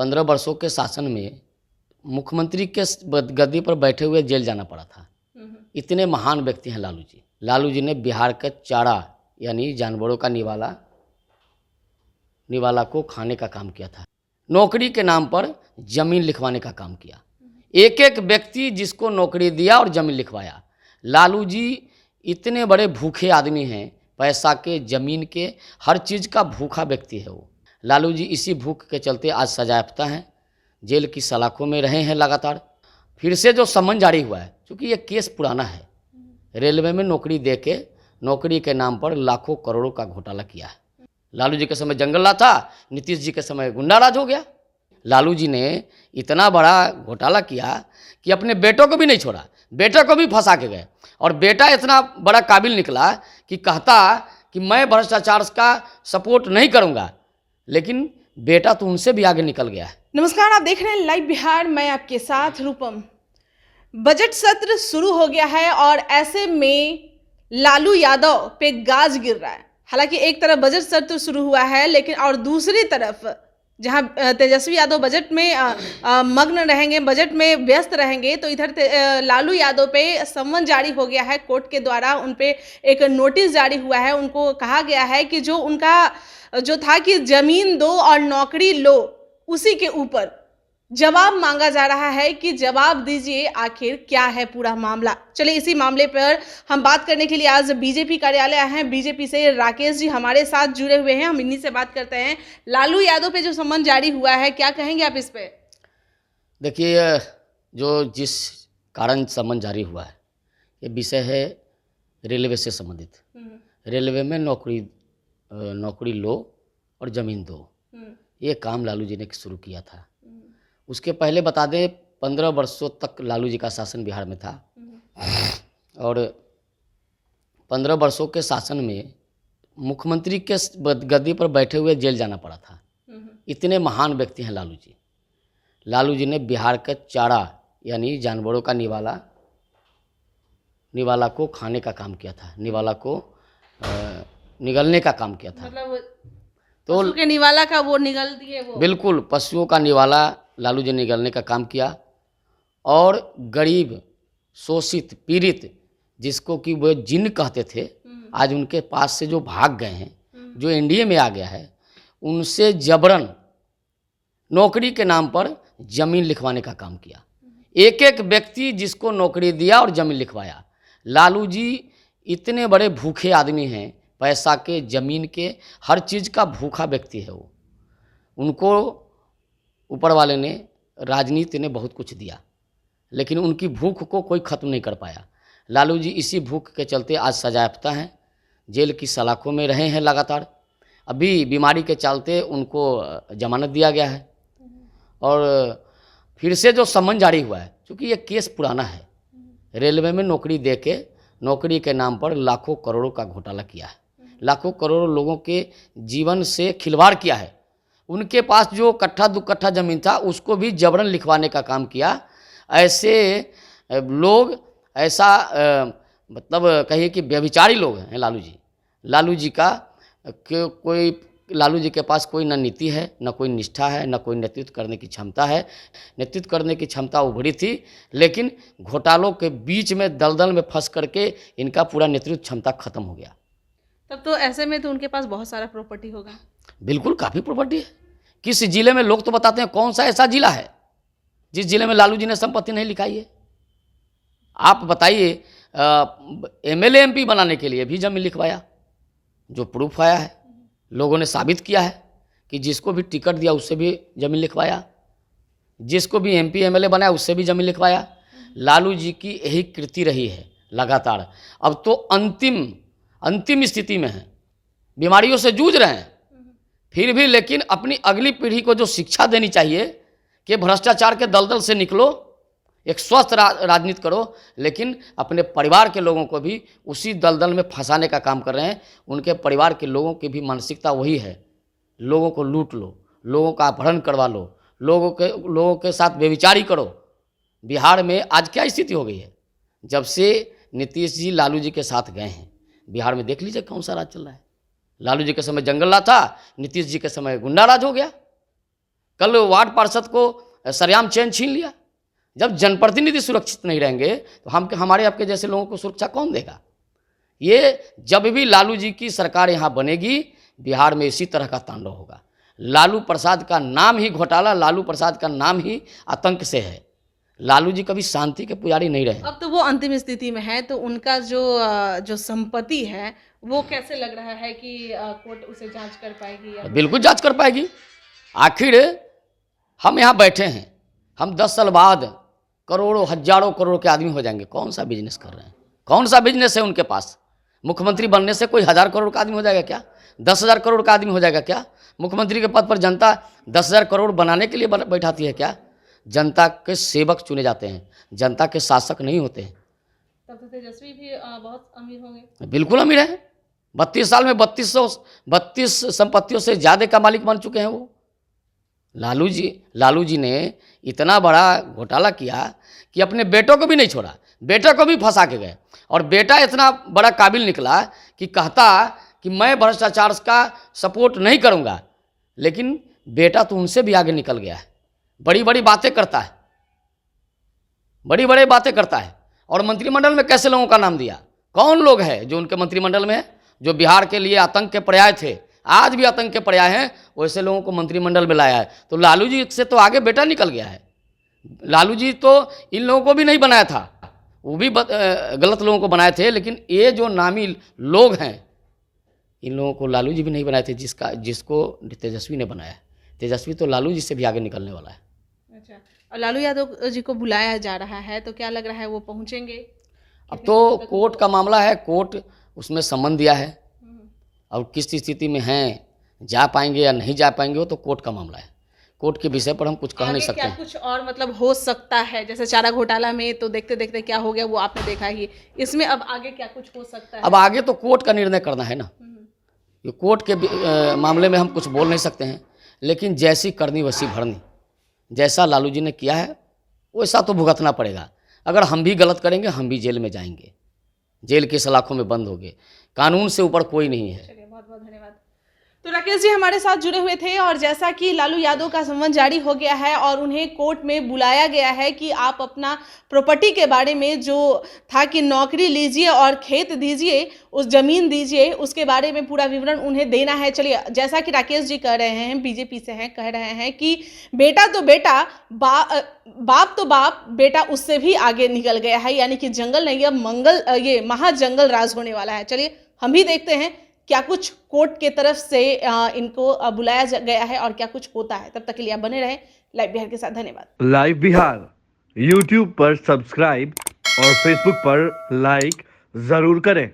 15 वर्षों के शासन में मुख्यमंत्री के गद्दी पर बैठे हुए जेल जाना पड़ा था। इतने महान व्यक्ति हैं लालू जी। लालू जी ने बिहार का चारा यानी जानवरों का निवाला को खाने का काम किया था। नौकरी के नाम पर जमीन लिखवाने का काम किया। एक एक व्यक्ति जिसको नौकरी दिया और जमीन लिखवाया। लालू जी इतने बड़े भूखे आदमी हैं, पैसा के, जमीन के, हर चीज़ का भूखा व्यक्ति है वो। लालू जी इसी भूख के चलते आज सजायाफ्ता हैं, जेल की सलाखों में रहे हैं लगातार। फिर से जो समन जारी हुआ है, क्योंकि ये केस पुराना है, रेलवे में नौकरी दे के नौकरी के नाम पर लाखों करोड़ों का घोटाला किया है। लालू जी के समय जंगल राज था, नीतीश जी के समय गुंडा राज हो गया। लालू जी ने इतना बड़ा घोटाला किया कि अपने बेटों को भी नहीं छोड़ा, बेटे को भी फंसा के गए। और बेटा इतना बड़ा काबिल निकला कि कहता कि मैं भ्रष्टाचार का सपोर्ट नहीं करूंगा, लेकिन बेटा तो उनसे भी आगे निकल गया है। नमस्कार, आप देख रहे हैं लाइव बिहार, मैं आपके साथ रूपम। बजट सत्र शुरू हो गया है और ऐसे में लालू यादव पे गाज गिर रहा है। हालांकि एक तरफ बजट सत्र शुरू हुआ है, लेकिन और दूसरी तरफ जहां तेजस्वी यादव बजट में मग्न रहेंगे, बजट में व्यस्त रहेंगे, तो इधर लालू यादव पे समन जारी हो गया है। कोर्ट के द्वारा उन पे एक नोटिस जारी हुआ है। उनको कहा गया है कि जो उनका जो था कि जमीन दो और नौकरी लो, उसी के ऊपर जवाब मांगा जा रहा है कि जवाब दीजिए आखिर क्या है पूरा मामला। चलिए इसी मामले पर हम बात करने के लिए आज बीजेपी कार्यालय आए हैं। बीजेपी से राकेश जी हमारे साथ जुड़े हुए हैं, हम इन्हीं से बात करते हैं। लालू यादव पे जो सम्मन जारी हुआ है, क्या कहेंगे आप इस पे? देखिए, जो जिस कारण सम्मन जारी हुआ है, ये विषय है रेलवे से संबंधित। रेलवे में नौकरी लो और ज़मीन दो, ये काम लालू जी ने शुरू किया था। उसके पहले बता दें, 15 वर्षों तक लालू जी का शासन बिहार में था और 15 वर्षों के शासन में मुख्यमंत्री के गद्दी पर बैठे हुए जेल जाना पड़ा था। इतने महान व्यक्ति हैं लालू जी। लालू जी ने बिहार का चारा यानी जानवरों का निवाला को खाने का काम किया था, निवाला को निगलने का काम किया था। मतलब तो पशु के निवाला का वो निगल दिए वो। बिल्कुल, पशुओं का निवाला लालू जी ने निगलने का काम किया। और गरीब, शोषित, पीड़ित, जिसको कि वो जिन्न कहते थे, आज उनके पास से जो भाग गए हैं, जो एनडीए में आ गया है, उनसे जबरन नौकरी के नाम पर जमीन लिखवाने का काम किया। एक एक व्यक्ति जिसको नौकरी दिया और जमीन लिखवाया। लालू जी इतने बड़े भूखे आदमी हैं, पैसा के, जमीन के, हर चीज़ का भूखा व्यक्ति है वो। उनको ऊपर वाले ने, राजनीति ने बहुत कुछ दिया, लेकिन उनकी भूख को कोई ख़त्म नहीं कर पाया। लालू जी इसी भूख के चलते आज सजायाफ्ता हैं, जेल की सलाखों में रहे हैं लगातार। अभी बीमारी के चलते उनको जमानत दिया गया है। और फिर से जो सम्मन जारी हुआ है, क्योंकि ये केस पुराना है, रेलवे में नौकरी दे के नौकरी के नाम पर लाखों करोड़ों का घोटाला किया है। लाखों करोड़ों लोगों के जीवन से खिलवाड़ किया है। उनके पास जो कट्ठा 2 कट्ठा ज़मीन था, उसको भी जबरन लिखवाने का काम किया। ऐसे लोग, ऐसा मतलब कहिए कि व्यभिचारी लोग हैं लालू जी। लालू जी के पास कोई न नीति है, न कोई निष्ठा है, न कोई नेतृत्व करने की क्षमता है। नेतृत्व करने की क्षमता उभरी थी, लेकिन घोटालों के बीच में दलदल में फंस करके इनका पूरा नेतृत्व क्षमता खत्म हो गया। तब तो ऐसे में तो उनके पास बहुत सारा प्रॉपर्टी होगा। बिल्कुल, काफ़ी प्रॉपर्टी है। किस जिले में, लोग तो बताते हैं कौन सा ऐसा जिला है जिस जिले में लालू जी ने संपत्ति नहीं लिखाई है? आप बताइए। एमएलए एमपी बनाने के लिए भी जमीन लिखवाया, जो प्रूफ आया है, लोगों ने साबित किया है कि जिसको भी टिकट दिया उससे भी जमीन लिखवाया, जिसको भी एमपी एमएलए बनाया उससे भी जमीन लिखवाया। लालू जी की यही कृति रही है लगातार। अब तो अंतिम स्थिति में है, बीमारियों से जूझ रहे हैं, फिर भी लेकिन अपनी अगली पीढ़ी को जो शिक्षा देनी चाहिए कि भ्रष्टाचार के दलदल से निकलो, एक स्वस्थ राजनीति करो, लेकिन अपने परिवार के लोगों को भी उसी दलदल में फंसाने का काम कर रहे हैं। उनके परिवार के लोगों की भी मानसिकता वही है, लोगों को लूट लो, लोगों का अपहरण करवा लो, लोगों के साथ व्यभिचारी करो। बिहार में आज क्या स्थिति हो गई है? जब से नीतीश जी लालू जी के साथ गए हैं, बिहार में देख लीजिए कौन सा राज चल रहा है। लालू जी के समय जंगल राज था, नीतीश जी के समय गुंडा राज हो गया। कल वार्ड पार्षद को सरेआम चैन छीन लिया। जब जनप्रतिनिधि सुरक्षित नहीं रहेंगे तो हम हमारे आपके जैसे लोगों को सुरक्षा कौन देगा? ये जब भी लालू जी की सरकार यहाँ बनेगी, बिहार में इसी तरह का तांडव होगा। लालू प्रसाद का नाम ही घोटाला, लालू प्रसाद का नाम ही आतंक से है। लालू जी कभी शांति के पुजारी नहीं रहे। अब तो वो अंतिम स्थिति में है, तो उनका जो संपत्ति है वो कैसे लग रहा है कि कोर्ट उसे जांच कर पाएगी? या बिल्कुल जांच कर पाएगी। आखिर हम यहाँ बैठे हैं, हम 10 साल बाद करोड़ों हजारों करोड़ के आदमी हो जाएंगे। कौन सा बिजनेस कर रहे हैं? कौन सा बिजनेस है उनके पास? मुख्यमंत्री बनने से कोई 1000 करोड़ का आदमी हो जाएगा क्या? 10,000 करोड़ का आदमी हो जाएगा क्या? मुख्यमंत्री के पद पर जनता 10,000 करोड़ बनाने के लिए बैठाती है क्या? जनता के सेवक चुने जाते हैं, जनता के शासक नहीं होते हैं। तब तो तेजस्वी भी बहुत अमीर होंगे। बिल्कुल अमीर है। 32 साल में 32 संपत्तियों से ज़्यादा का मालिक बन चुके हैं वो। लालू जी ने इतना बड़ा घोटाला किया कि अपने बेटों को भी नहीं छोड़ा, बेटा को भी फंसा के गए। और बेटा इतना बड़ा काबिल निकला कि कहता कि मैं भ्रष्टाचार का सपोर्ट नहीं करूंगा, लेकिन बेटा तो उनसे भी आगे निकल गया है। बड़ी बड़ी बातें करता है, बड़ी बड़ी बातें करता है। और मंत्रिमंडल में कैसे लोगों का नाम दिया? कौन लोग हैं जो उनके मंत्रिमंडल में है, जो बिहार के लिए आतंक के पर्याय थे, आज भी आतंक के पर्याय हैं, वैसे लोगों को मंत्रिमंडल में लाया है। तो लालू जी से तो आगे बेटा निकल गया है। लालू जी तो इन लोगों को भी नहीं बनाया था, वो भी गलत लोगों को बनाए थे। लेकिन ये जो नामी लोग हैं, इन लोगों को लालू जी भी नहीं बनाए थे, जिसको तेजस्वी ने बनाया। तेजस्वी तो लालू जी से भी आगे निकलने वाला है। अच्छा, और लालू यादव जी को बुलाया जा रहा है, तो क्या लग रहा है वो पहुंचेंगे? अब तो कोर्ट का मामला है, कोर्ट उसमें सम्मन दिया है। और किस स्थिति में हैं, जा पाएंगे या नहीं जा पाएंगे, वो तो कोर्ट का मामला है। कोर्ट के विषय पर हम कुछ कह नहीं सकते। क्या कुछ और मतलब हो सकता है? जैसे चारा घोटाला में तो देखते देखते क्या हो गया वो आपने देखा ही, इसमें अब आगे क्या कुछ हो सकता है? अब आगे तो कोर्ट का निर्णय करना है ना। ये कोर्ट के मामले में हम कुछ बोल नहीं सकते हैं, लेकिन जैसी करनी वैसी भरनी। जैसा लालू जी ने किया है वैसा तो भुगतना पड़ेगा। अगर हम भी गलत करेंगे, हम भी जेल में जाएंगे, जेल की सलाखों में बंद होंगे। कानून से ऊपर कोई नहीं है। चलिए, बहुत बहुत धन्यवाद। तो राकेश जी हमारे साथ जुड़े हुए थे, और जैसा कि लालू यादव का सम्मन जारी हो गया है और उन्हें कोर्ट में बुलाया गया है कि आप अपना प्रॉपर्टी के बारे में जो था कि नौकरी लीजिए और खेत दीजिए, उस जमीन दीजिए, उसके बारे में पूरा विवरण उन्हें देना है। चलिए, जैसा कि राकेश जी कह रहे हैं, बीजेपी से हैं, कह रहे हैं कि बेटा तो बेटा, बाप तो बाप, बेटा उससे भी आगे निकल गया है, यानी कि जंगल नहीं अब ये महाजंगल राज होने वाला है। चलिए, हम भी देखते हैं क्या कुछ कोर्ट के तरफ से इनको बुलाया गया है और क्या कुछ होता है। तब तक के लिए आप बने रहे लाइव बिहार के साथ। धन्यवाद। लाइव बिहार यूट्यूब पर सब्सक्राइब और फेसबुक पर लाइक जरूर करें।